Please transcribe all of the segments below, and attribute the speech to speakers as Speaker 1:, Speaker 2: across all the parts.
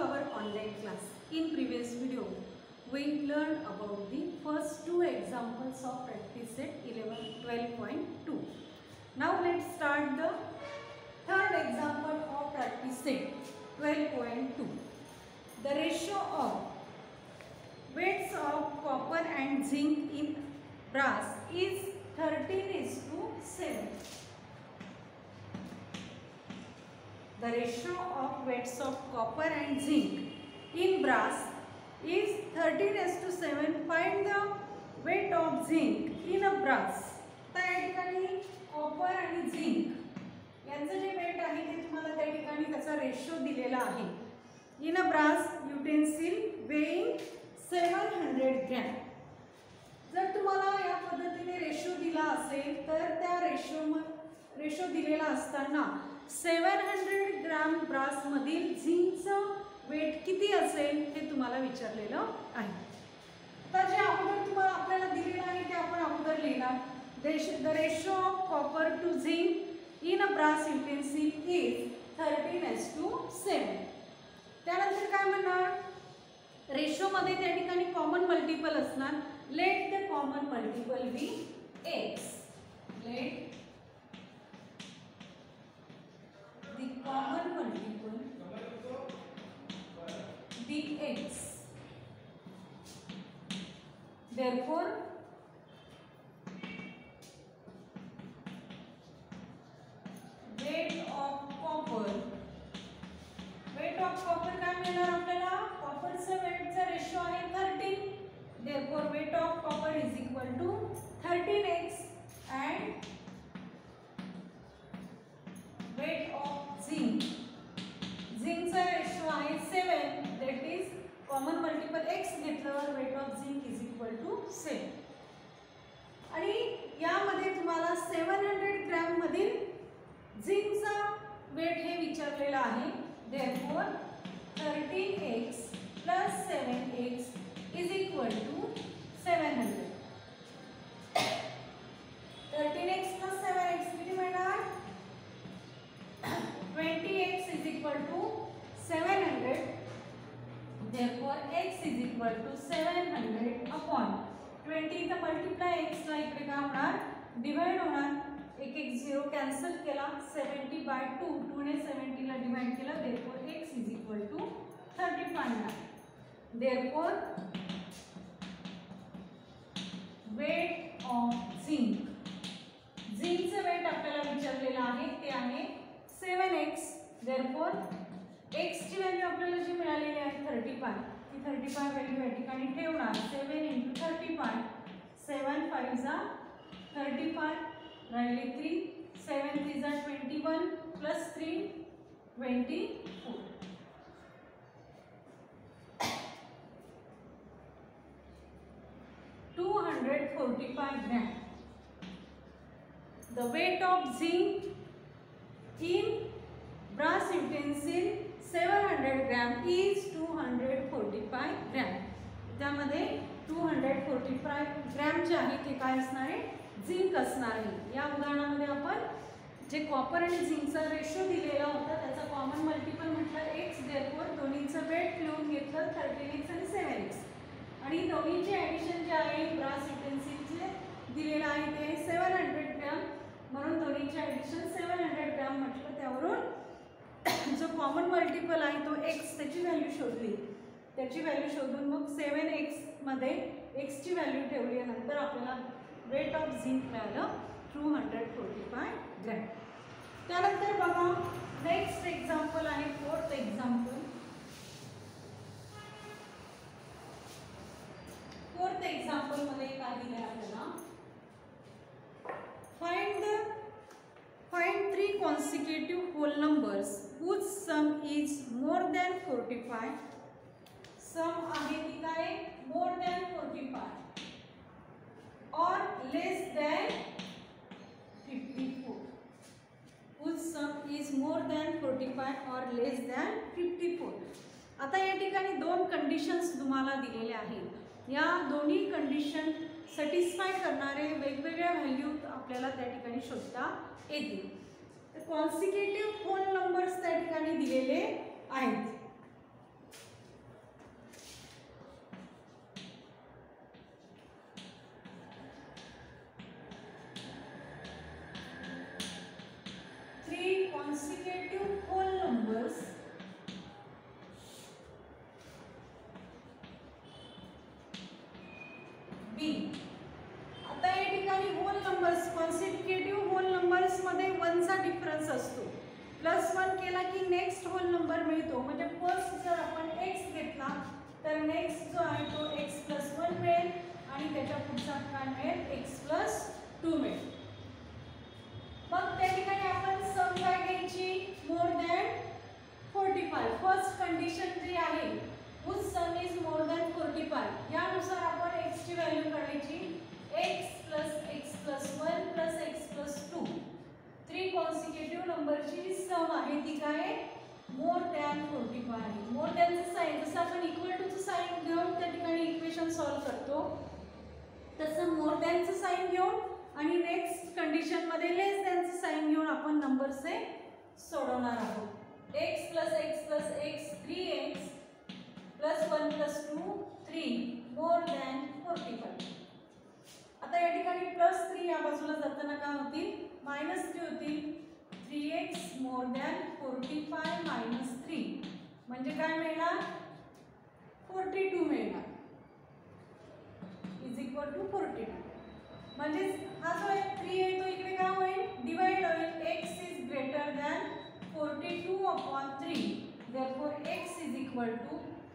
Speaker 1: our online class. In previous video, we learned about the first two examples of practice set 12.2. Now let's start the third example of practice set 12.2. The ratio of weights of copper and zinc in brass is 13:7. The ratio of weights of copper and zinc in brass is 13:7. Find the weight of zinc in a brass. त्या ठिकाणी copper आणि zinc यांचं जे weight आहे ते तुम्हाला त्या ठिकाणी त्याचा रेशो दिलेला आहे. In a brass utensil weighing 700 gram. जर तुम्हाला या पद्धतीने रेशो दिला असेल तर त्या रेशो दिलेला असताना 700 ग्रॅम ब्रास मधील झिंकचं वेट किती असेल हे तुम्हाला विचारलेलं आहे. आता जे अगोदर तुम्हाला आपल्याला दिलेलं आहे ते आपण अगोदर लिहिणार. The ratio of copper to zinc in a brass utensil is 13:7. त्यानंतर काय म्हणणार, रेशो मध्ये त्या ठिकाणी कॉमन मल्टिपल असणार. Let the common multiple be x. Let the common multiple be x. Therefore weight of copper काय मिळणार आपल्याला, कॉपरचा वेटचा रेशो आहे 13. Therefore weight of copper is equal to 13x and weight of झिंकचा ratio आहे 7. that is common multiple x घेतल्यावर weight of zinc is equal to 7. आणि यामध्ये तुम्हाला 700 ग्रॅम मधील झिंकचा वेट हे विचारलेला आहे. therefore 13x plus 7x is equal to 700. 13x plus 7x किती मिळणार, 20x is equal to 700. therefore x is equal to 700 upon 20. इथं मल्टिप्लाय x ला इकडे काय होणार, डिवाइड होणार. एक 0 कॅन्सल केला. 70/2 2 ने 70 ला डिवाइड केला. therefore x is equal to 35. therefore weight of झिंकचं weight आपल्याला विचारलेलं आहे ते आहे 7x. therefore x ची व्हॅल्यू आपल्याला जी मिळालेली आहे 35, ती 35 व्हॅल्यू या ठिकाणी ठेवणार. 7 × 35, 7 5 जा 35, राहिले 3, 7 3 जा 21 plus 3 24. 245 gram. The weight of zinc in brass utensil 700 gram is 245 gram. त्यामध्ये 245 ग्रॅम जे आहे ते काय असणार आहे, झिंक असणार आहे. या उदाहरणामध्ये आपण जे कॉपर आणि झिंकचा रेशो दिलेला होता त्याचा कॉमन मल्टिपल म्हटलं x. therefore दोन्हीचं वेट लिहून घेतलं 13x आणि 7x. आणि दोन्हीचे ॲडिशन जे आहे ब्रास युटेन्सिलचे दिलेलं आहे ते 700 ग्रॅम. म्हणून दोन्हीचे ॲडिशन 700 ग्रॅम म्हटलं. त्यावरून जो कॉमन मल्टिपल आहे तो x, त्याची व्हॅल्यू शोधली. त्याची व्हॅल्यू शोधून मग 7x मध्ये x ची व्हॅल्यू ठेवली. नंतर आपल्याला वेट ऑफ झिंक मिळालं 245 ग्रॅम. त्यानंतर बघा नेक्स्ट एक्झाम्पल आहे फोर्थ एक्झाम्पल. फोर्थ एक्झाम्पल मध्ये काय दिलं आपल्याला, find 3 consecutive whole numbers whose sum is more than 45. सम आहे ती काय, more than 45 or less than 54. whose sum is more than 45 or less than 54. आता या ठिकाणी दोन कंडिशन्स तुम्हाला दिलेल्या आहेत. या दोन्ही कंडिशन सॅटिस्फाय करणारे वेगवेगळ्या व्हॅल्यू आपल्याला त्या ठिकाणी शोधता येतील. तर कॉन्सिक्युटिव्ह होल नंबर्स त्या ठिकाणी दिलेले आहेत. बी. आता या ठिकाणी hole numbers, consecutive hole numbers मध्ये 1 चा डिफरन्स असतो. +1 केला की नेक्स्ट होल नंबर मिळतो. म्हणजे फर्स्ट जर आपण x घेतला तर नेक्स्ट जो आहे तो x + 1 मिळेल आणि त्याच्या पुढचा काय मिळेल x + 2 मिळेल. मग त्या ठिकाणी आपण सम काय घ्यायची, मोर दॅन 45. फर्स्ट कंडिशन जी आहे whose sum is more than 45, यानुसार आपण x ची व्हॅल्यू काढायची. x + x + 1 + x + 2 3 कॉन्सिक्युटिव्ह नंबरची सम आहे ती काय मोर दॅन 45 आहे. मोर दॅनचं साइन जसं आपण इक्वल टूचं साइन घेऊन त्या ठिकाणी इक्वेशन सॉल्व करतो तसं मोर दॅनचं साइन घेऊन आणि नेक्स्ट कंडिशन मध्ये लेस दॅनचं साइन घेऊन आपण नंबरचे सोडवणार आहोत. x + x + x 3x + 1 + 2 3 more than 45. आता या ठिकाणी +3 या बाजूला जाताना काय होतील, -3 होतील. 3x मोर दॅन 45 - 3 म्हणजे काय मिळणार 42 मिळणार = 42. म्हणजे हा जो आहे 3 आहे तो इकडे काय होईल डिवाइड होईल. x is greater than 42/3 therefore x =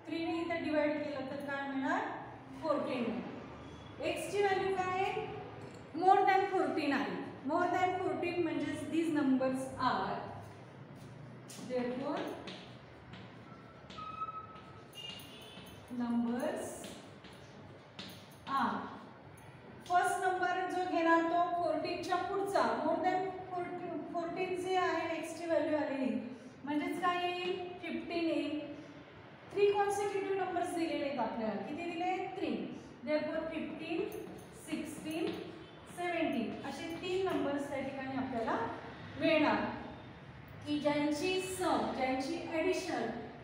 Speaker 1: 3 ने इथे डिवाइड केलं तर काय मिळणार 14 मिळणार. x ची व्हॅल्यू काय आहे मोर दॅन 14 आहे. मोर दॅन 14 म्हणजे these numbers are therefore numbers are. First number जो घेणार तो 14 च्या पुढचा मोर दॅन 14 जे आहे x ची व्हॅल्यू आलेली म्हणजेच काय येईल 15 येईल. 3 कॉन्सिक्युटिव्ह नंबर्स दिलेले आहेत आपल्याला. किती दिले 3. therefore 15 16 17 असे 3 नंबर्स त्या ठिकाणी आपल्याला मिळणार की ज्यांची सम ज्यांची ॲडिशन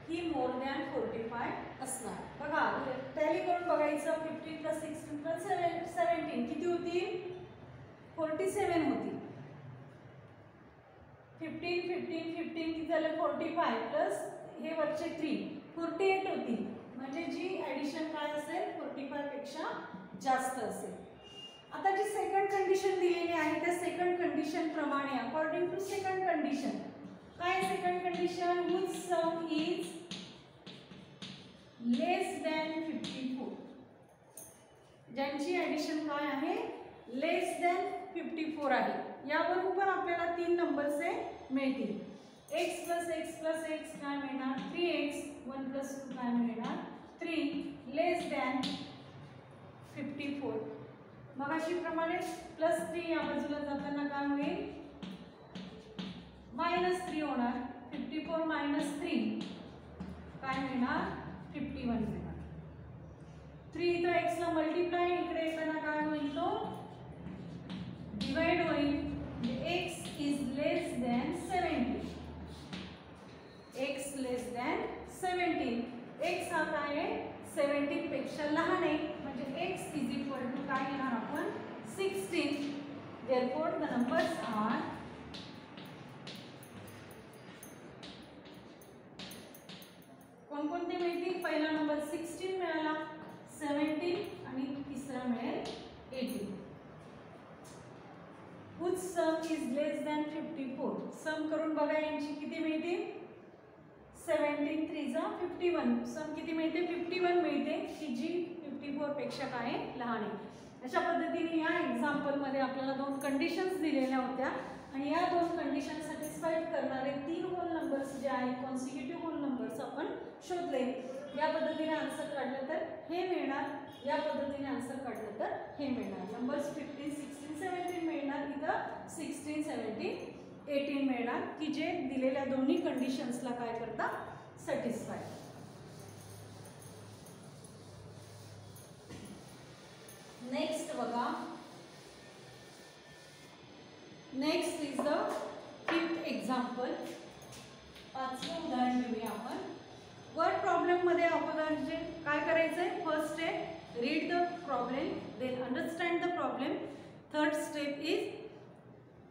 Speaker 1: ही मोर दॅन 45 असणार. बघा टॅली करून बघायचं. 15 + 16 + 17 किती होतील 47 होतील. 15 15 15 किती झालं 45 प्लस हे वरचे 3 48 होतील. म्हणजे जी ॲडिशन काय असेल 45 पेक्षा जास्त असेल. आता जी सेकंड कंडिशन दिलेली आहे त्या सेकंड कंडिशन प्रमाणे अकॉर्डिंग टू सेकंड कंडिशन काय second condition whose sum is less than 54. ज्यांची ॲडिशन काय आहे लेस दॅन 54 आहे. यावरून पण आपल्याला 3 नंबरचे मिळतील. x + x + x काय मिळणार 3x 1 + 2 काय मिळणार 3 लेस दॅन 54. मग अशी प्रमाणे +3 या बाजूला जाताना काय होईल -3 होणार. 54 - 3 काय मिळणार 51 मिळणार. 3 इथं x ला मल्टिप्लाय इकडे येताना काय होईल तो डिवाइड होईल. x is less than 70. x less than 17. x हा काय आहे 17 पेक्षा लहान आहे म्हणजे x = काय घेणार आपण 16. therefore the numbers are कोणकोणते मिळतील. पहिला नंबर 16 मिळाला 17 आणि तिसरा मिळेल 18. whose sum is less than 54. सम करून बघा यांची किती मिळतील 17 3 जा 51. सम किती मिळते 51 मिळते की जी 54 पेक्षा काय लहान आहे. अशा पद्धतीने या एक्झाम्पल मध्ये आपल्याला 2 कंडिशन्स दिलेल्या होत्या आणि या 2 कंडिशन सॅटिस्फाईड करणारे 3 होल नंबर्स जे आहेत कॉन्सिक्युटिव्ह होल नंबर्स आपण शोधले. या पद्धतीने आन्सर काढलं तर हे मिळणार. या पद्धतीने आन्सर काढलं तर हे मिळणार. नंबर्स 15 16 17 मिळणार. इथं 16 17 18 मिळणार की जे दिलेल्या दोन्ही कंडिशन्सला काय करतात सॅटिस्फाय. नेक्स्ट बघा. Next is the 5th example. 5वं उदाहरण घेऊया आपण. वर्ड प्रॉब्लेम मध्ये अगोदर काय करायचंय first step read the problem then understand the problem. Third step is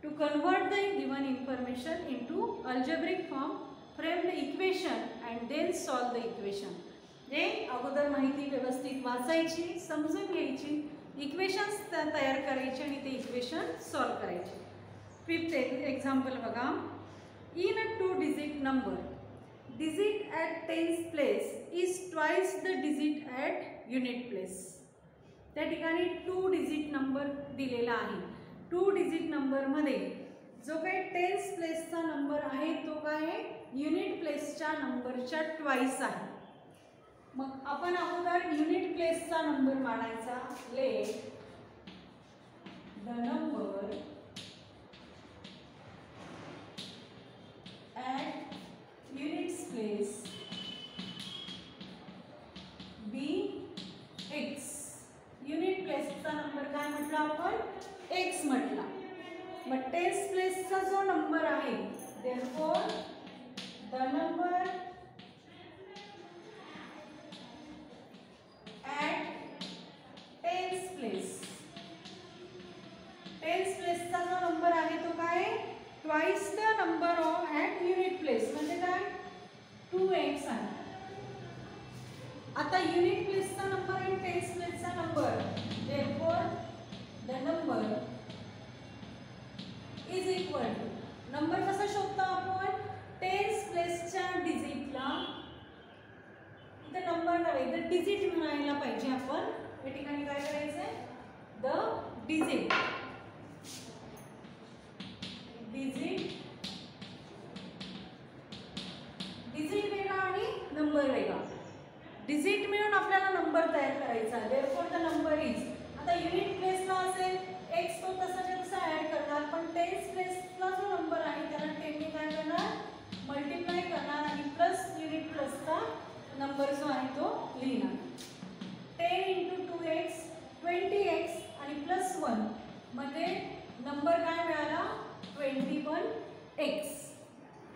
Speaker 1: to convert the given information into algebraic form, frame the equation and then solve the equation. हे अगोदर माहिती व्यवस्थित वाचायची समजून घ्यायची इक्वेशन्स तयार करायचे आणि ते इक्वेशन सॉल्व करायचे. फिफ्थ एक्झाम्पल बघा. In a 2 digit number, digit at tens place is twice the digit at unit place. त्या ठिकाणी 2 डिजिट नंबर दिलेला आहे. 2 डिजिट नंबरमध्ये जो काही टेन्स प्लेसचा नंबर आहे तो काय युनिट प्लेसच्या नंबरच्या ट्वाइस आहे. मग आपण अगोदर युनिट प्लेसचा नंबर मांडायचा. Let the number at units place be X. Unit प्लेसचा नंबर काय म्हटला आपण एक्स म्हटला. मग टेन्स प्लेसचा जो नंबर आहे therefore the number at tens place. Tens प्लेसचा जो नंबर आहे तो काय twice the number of at unit place म्हणजे काय 2x आहे. आता युनिट प्लेसचा नंबर आणि टेन्स प्लेसचा number therefore the number is equal to. Number कसा शोधतो आपण टेन्स प्लेसच्या डिजिटला इथे नंबर नव्हे तर डिजिट म्हणायला पाहिजे. आपण या ठिकाणी काय करायचंय द डिजिट. डिजिट वेगळा आणि नंबर वेगळा. डिजिट मिळून आपल्याला नंबर तयार करायचा. Therefore the number is. आता युनिट प्लेसला असेल एक्स तो तसाच्या तसा ॲड करणार पण टेन्स प्लेसला जो नंबर आहे त्याला 10 ने काय करणार मल्टिप्लाय करणार आणि प्लस युनिट प्लसचा नंबर जो आहे तो लिहिणार. 10 × 2x 20x आणि +1 म्हणजे नंबर काय मिळाला 21x.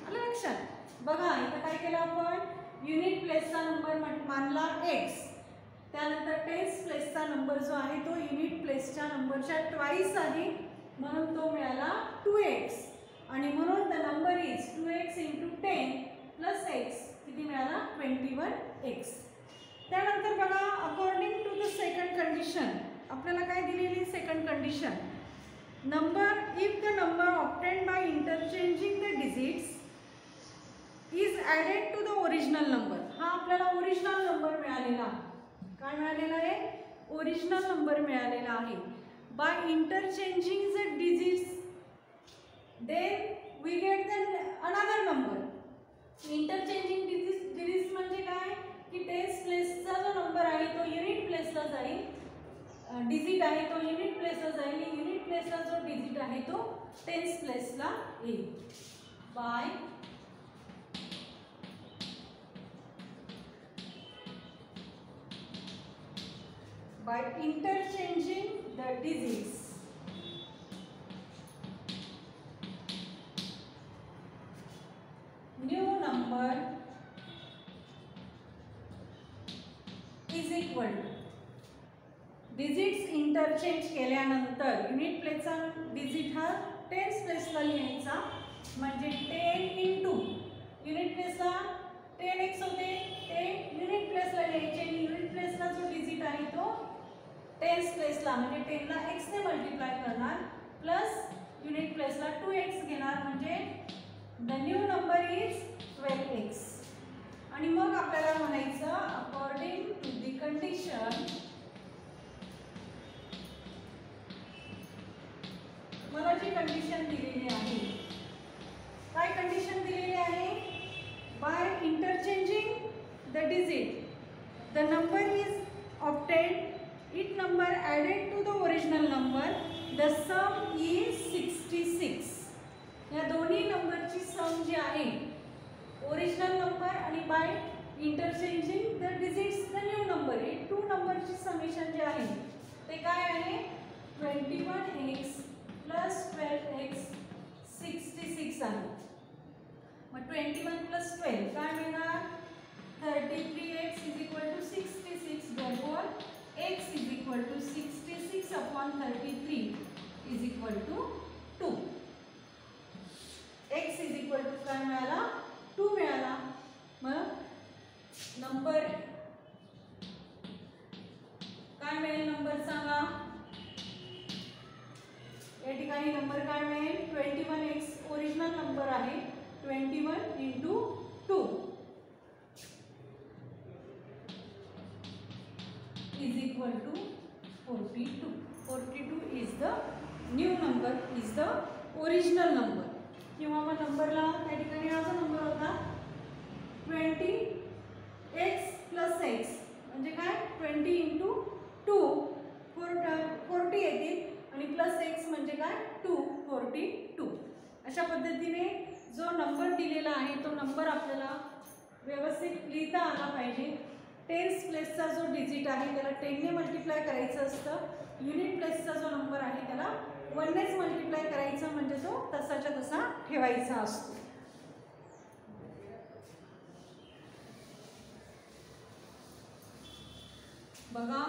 Speaker 1: आलं लक्षात. बघा इथं काय केलं आपण युनिट प्लेसचा नंबर मानला x. त्यानंतर टेन्स प्लेसचा नंबर जो आहे तो युनिट प्लेसच्या नंबरच्या ट्वाइस आहे म्हणून तो मिळाला 2x. आणि म्हणून the number is 2x × 10 + x किती मिळाला 21x. त्यानंतर बघा according to the second condition आपल्याला काय दिलेली second condition. Number if the number obtained by interchanging the digits is added to the original number. हा आपल्याला ओरिजिनल नंबर मिळालेला आहे. काय मिळालेला आहे ओरिजिनल नंबर मिळालेला आहे. By interchanging the digits then we get the another number. Interchanging digits म्हणजे काय की टेन्स प्लेसचा जो नंबर आहे तो युनिट प्लेसला जाईल. डिजिट आहे तो युनिट प्लेसला जाईल. युनिट प्लेसला जो डिजिट आहे तो टेन्स प्लेसला येईल. by interchanging the digits. New number is equal to digits interchange केल्यानंतर युनिट प्लेसचा डिजिट हा टेन्स प्लेसला लिहायचा म्हणजे 10 × युनिट प्लेसला 10x होते ते युनिट प्लेसला लिहायचे आणि युनिट प्लेसला जो डिजिट आहे तो टेन्स प्लेसला म्हणजे 10 ला x ने मल्टिप्लाय करणार प्लस युनिट प्लेसला 2x घेणार म्हणजे the new number is 12x. आणि मग आपल्याला म्हणायचं अकॉर्डिंग टू द कंडिशन मला जी कंडिशन दिलेली आहे काय कंडिशन दिलेली आहे by interchanging the digit the number is obtained it number added to the original number the sum is 66. या दोन्ही नंबरची सम जी आहे ओरिजिनल नंबर आणि by interchanging the digits the new number हे 2 नंबरची समेशन जे आहे ते काय आहे 21x + 12x 66 आहे. मग 21 + 12 काय मिळणार 33x = 66. therefore x = 66/33 = 2. x काय मिळाला 2 मिळाला. मग नंबर काय मिळेल नंबर सांगा या ठिकाणी नंबर काय मिळेल 21x ओरिजिनल नंबर आहे 21 into 2 is equal to 42. 42 is the new number, is the original number. किंवा मग नंबरला त्या ठिकाणी असा नंबर होता 20x प्लस x म्हणजे काय 20 इंटू 2 40 येतील आणि प्लस x म्हणजे काय 242. अशा पद्धतीने जो नंबर दिलेला आहे तो नंबर आपल्याला व्यवस्थित लिहिता आला पाहिजे. टेन्स प्लेसचा जो डिजिट आहे त्याला 10 ने मल्टिप्लाय करायचं असतं. युनिट प्लेसचा जो नंबर आहे त्याला 1 नेच मल्टिप्लाय करायचं म्हणजे तो तसाच्या तसा ठेवायचा असतो. बघा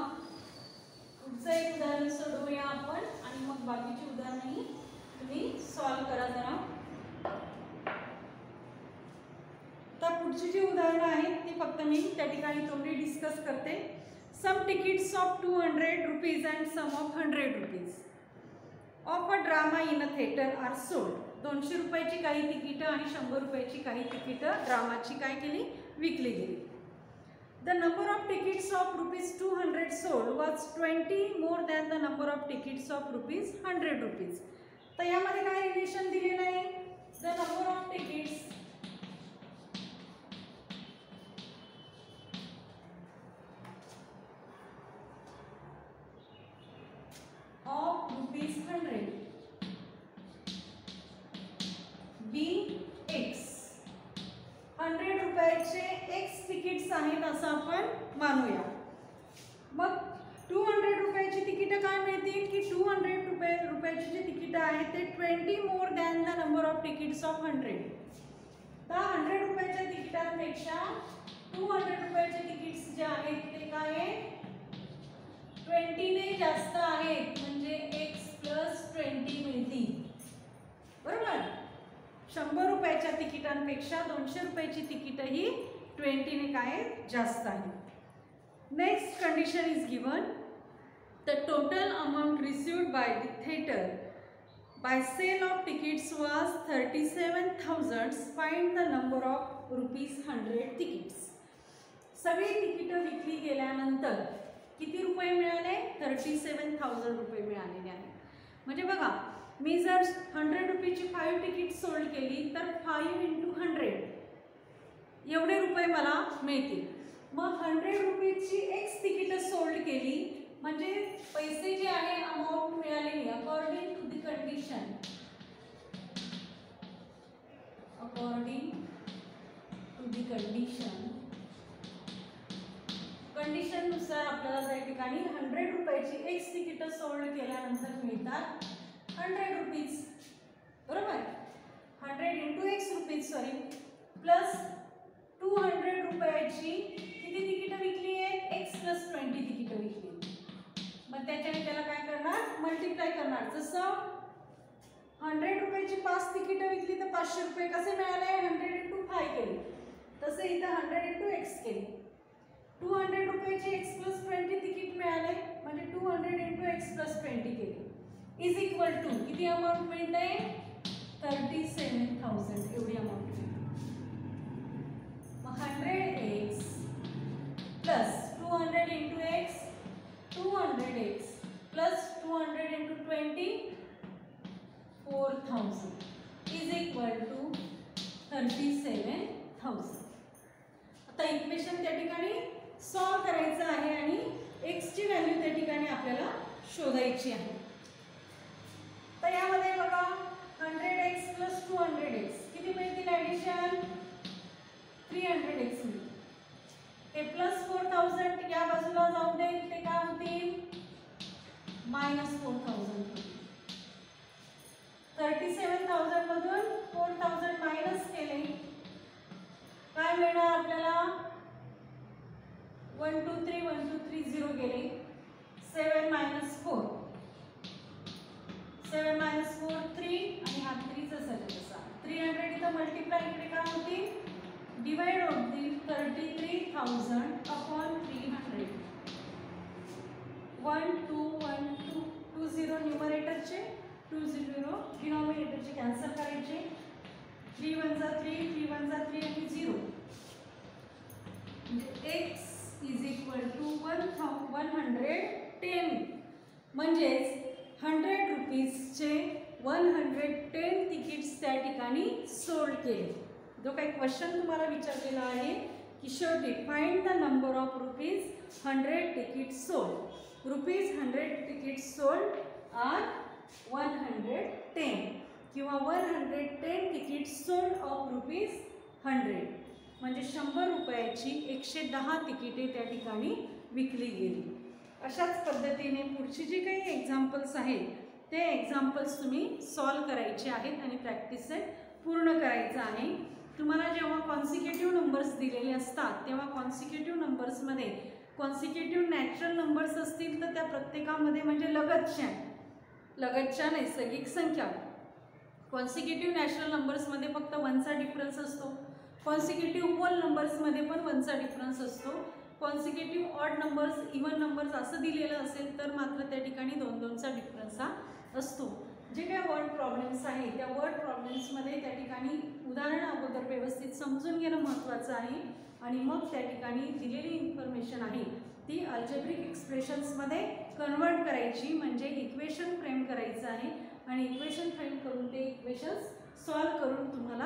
Speaker 1: पुढचं एक उदाहरण सोडवूया आपण आणि मग बाकीची उदाहरणंही तुम्ही सॉल्व करा जरा. तर पुढची जी उदाहरणं आहेत ती फक्त मी त्या ठिकाणी थोडी डिस्कस करते. Some tickets of 200 rupees and some of 100 rupees of a drama in a theatre are sold. 200 रुपयाची काही तिकीटं आणि 100 रुपयाची काही तिकीटं ड्रामाची काय केली विकली गेली. The number of tickets of rupees 200 sold was 20 more than the number of tickets of rupees 100 rupees. तर यामध्ये काय रिलेशन दिलेलं आहे. The number of tickets of rupees 100 b x 100 रुपयाचे x तिकीट्स आहेत असं आपण मानूया. मग 200 रुपयाची तिकीटं काय मिळतील की 200 रुपयाची जी तिकीटं आहेत ते 20 more than the number of tickets of 100. तर 100 रुपयाच्या तिकिटांपेक्षा 200 रुपयाचे तिकीट्स जे आहेत ते काय आहेत 20 ने जास्त आहेत म्हणजे x प्लस 20 मिळतील. बरोबर. 100 रुपयाच्या तिकिटांपेक्षा 200 रुपयाची तिकीटं ही 20 ने काय जास्त आहे. Next condition is given. The total amount received by the theatre by sale of tickets was 37,000. Find the number of rupees 100 tickets. सगळी तिकीटं विकली गेल्यानंतर किती रुपये मिळाले 37,000 रुपये मिळालेले आहेत. म्हणजे बघा मी जर 100 रुपयाची 5 तिकीट सोल्ड केली तर 5 इंटू 100 एवढे रुपये मला मिळतील. मग 100 रुपयाची x तिकीट सोल्ड केली म्हणजे पैसे जे आहे अमाऊंट मिळालेली अकॉर्डिंग टू द कंडिशन कंडिशननुसार आपल्याला त्या ठिकाणी 100 रुपयाची x तिकीट सोल्ड केल्यानंतर मिळतात 100 रुपीज. बरोबर. 100 into x rupees sorry plus 200 रुपयाची किती तिकीटं विकली आहेत x प्लस 20 तिकीटं विकली. मग त्याच्याने त्याला काय करणार मल्टिप्लाय करणार. जसं 100 रुपयाची 5 तिकीटं विकली तर 500 रुपये कसे मिळाले 100 इंटू 5 केली. तसे इथं 100 इंटू x केली. 200 रुपयाची x प्लस 20 तिकीट मिळाले म्हणजे 200 इंटू x प्लस 20 केली इज इक्वल टू किती अमाऊंट मिळते 37,000 एवढी अमाऊंट मिळते. मग 100x plus 200 into x 200x plus 200 into 20 4,000 is equal to 37,000. आता इक्वेशन त्या ठिकाणी सॉल्व करायचं आहे आणि x ची व्हॅल्यू त्या ठिकाणी आपल्याला शोधायची आहे. तर यामध्ये बघा 100x प्लस 200x किती मिळतील ॲडिशन 300x मिळतील. हे प्लस 4,000 या बाजूला जाऊ दे ते काय होतील मायनस 4,000. 37,000 मधून 4,000 मायनस केले काय मिळणार आपल्याला 1 2 3 1 2 3 0 गेले 7 मायनस 4 7 मायनस 4 3 आणि हा 3 चा तसा 300 इथं मल्टिप्लाय इकडे काय होतील डिवाइड होतील 33,000 अपॉन 300 1 2 1 2 2 0 न्यूमरेटरचे 2 0 करायचे. 3 1 जा 3, 3 1 जा 3 आणि 0. म्हणजे x इज इक्वल टू 110. म्हणजेच 100 रुपीजचे 110 तिकीट्स त्या ठिकाणी सोल्ड केले. जो काही क्वेश्चन तुम्हाला विचारलेला आहे की शेवटी find the number of rupees 100 tickets sold. Rupees 100 tickets sold are 110 किंवा 110 तिकीट्स सोल्ड ऑफ रुपीज 100. म्हणजे 100 रुपयाची 110 तिकिटे त्या ठिकाणी विकली गेली. अशाच पद्धतीने पुढची जी काही एक्झाम्पल्स आहेत ते एक्झाम्पल्स तुम्ही सॉल्व करायचे आहेत आणि प्रॅक्टिस पूर्ण करायचं आहे. तुम्हाला जेव्हा कॉन्सिक्युटिव्ह नंबर्स दिलेले असतात तेव्हा कॉन्सिक्युटिव्ह नंबर्समध्ये कॉन्सिक्युटिव्ह नॅचरल नंबर्स असतील तर त्या प्रत्येकामध्ये म्हणजे लगतच्या नैसर्गिक संख्या. कॉन्सिक्युटिव्ह नॅचरल नंबर्समध्ये फक्त 1चा डिफरन्स असतो. कॉन्सिक्युटिव्ह होल नंबर्समध्ये पण 1चा डिफरन्स असतो. Consecutive odd numbers, even numbers असं दिलेलं असेल तर मात्र त्या ठिकाणी 2-2चा डिफरन्स हा असतो. जे काही वर्ड प्रॉब्लेम्स आहे त्या वर्ड प्रॉब्लेम्समध्ये त्या ठिकाणी उदाहरण अगोदर व्यवस्थित समजून घेणं महत्त्वाचं आहे आणि मग त्या ठिकाणी दिलेली इन्फॉर्मेशन आहे ती अल्जेब्रिक एक्सप्रेशन्समध्ये कन्वर्ट करायची. म्हणजे इक्वेशन फ्रेम करायचं आहे आणि इक्वेशन फ्रेम करून ते इक्वेशन्स सॉल्व करून तुम्हाला